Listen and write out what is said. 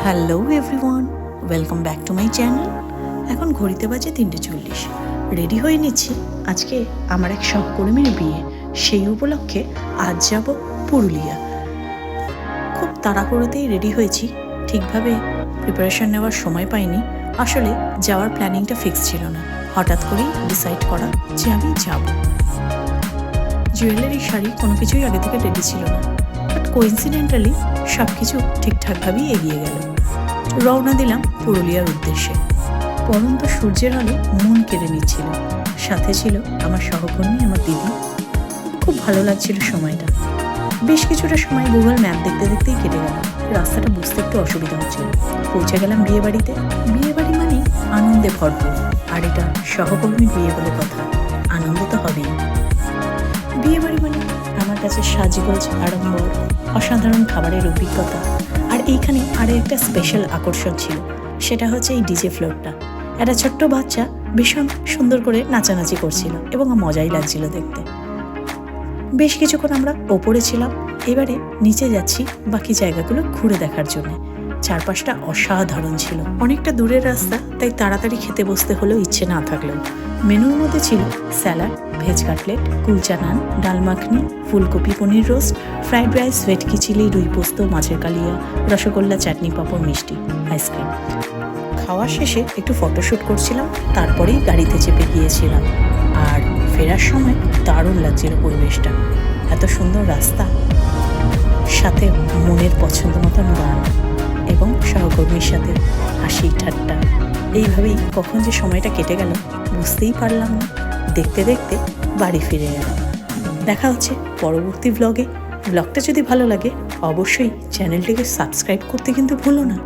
Hello everyone, welcome back to my channel. এখন ঘড়িতে বাজে 3:40। রেডি হয়ে নিচ্ছি, আজকে আমার এক সহকর্মীর বিয়ে, সেই উপলক্ষে আজ যাব পুরুলিয়া। খুব তাড়াহুড়োতেই রেডি হয়েছি, ঠিকভাবে প্রিপারেশন নেওয়ার সময় পাইনি। আসলে যাওয়ার প্ল্যানিংটা ফিক্স ছিল না, হঠাৎ করেই ডিসাইড করা যে আমি যাব। জুয়েলারি, শাড়ি কোনো কিছুই আগে থেকে রেডি ছিল না, বাট কোইন্সিডেন্টালি সব কিছু ঠিকঠাকভাবেই এগিয়ে গেল। রওনা দিলাম পুরুলিয়ার উদ্দেশ্যে। পরন্ত সূর্যের আলো মন কেড়ে নিচ্ছিল, সাথে ছিল আমার সহকর্মী, আমার দিদি। খুব ভালো লাগছিল সময়টা। বেশ কিছুটা সময় গুগল ম্যাপ দেখতে দেখতেই কেটে গেল, রাস্তাটা বুঝতে একটু অসুবিধা হচ্ছিল। পৌঁছে গেলাম বিয়ে বাড়িতে। বিয়ে বাড়ি মানে আনন্দে ভরপুর, আর এটা সহকর্মীর বিয়ে বলে কথা, আনন্দ তো হবেই। বিয়ে বাড়ি মানে আমার কাছে সাজগোজ, আড়ম্বর, অসাধারণ খাবারের অভিজ্ঞতা। আর এইখানে আরও একটা স্পেশাল আকর্ষণ ছিল, সেটা হচ্ছে এই ডিজে ফ্লোরটা। একটা ছোট্ট বাচ্চা ভীষণ সুন্দর করে নাচানাচি করছিল এবং মজাই লাগছিল দেখতে। বেশ কিছুক্ষণ আমরা ওপরে ছিলাম, এবারে নিচে যাচ্ছি বাকি জায়গাগুলো ঘুরে দেখার জন্য। চারপাশটা অসাধারণ ছিল, অনেকটা দূরের রাস্তা, তাই তাড়াতাড়ি খেতে বসতে হলেও ইচ্ছে না থাকলেও। মেনুর মধ্যে ছিল স্যালাড, ভেজ কাটলেট, কুলচা নান, ডাল মাখনি, ফুলকপি পনির রোস্ট, ফ্রাইড রাইস, ভেটকি চিলি, রুই পোস্ত, মাছের কালিয়া, রসগোল্লা, চাটনি, পাঁপড়, মিষ্টি, আইসক্রিম। খাওয়া শেষে একটু ফটোশ্যুট করছিলাম, তারপরেই গাড়িতে চেপে গিয়েছিলাম। আর ফেরার সময় দারুণ লাগছিল পরিবেশটা, এত সুন্দর রাস্তা, সাথে মনের পছন্দ মতন গান এবং সহকর্মীর সাথে হাসি ঠাট্টা। এইভাবেই কখন যে সময়টা কেটে গেল বুঝতেই পারলাম না। দেখতে দেখতে বাড়ি ফিরে এলাম। দেখা হচ্ছে পরবর্তী ব্লগে। ব্লগটা যদি ভালো লাগে অবশ্যই চ্যানেলটিকে সাবস্ক্রাইব করতে কিন্তু ভুলো না।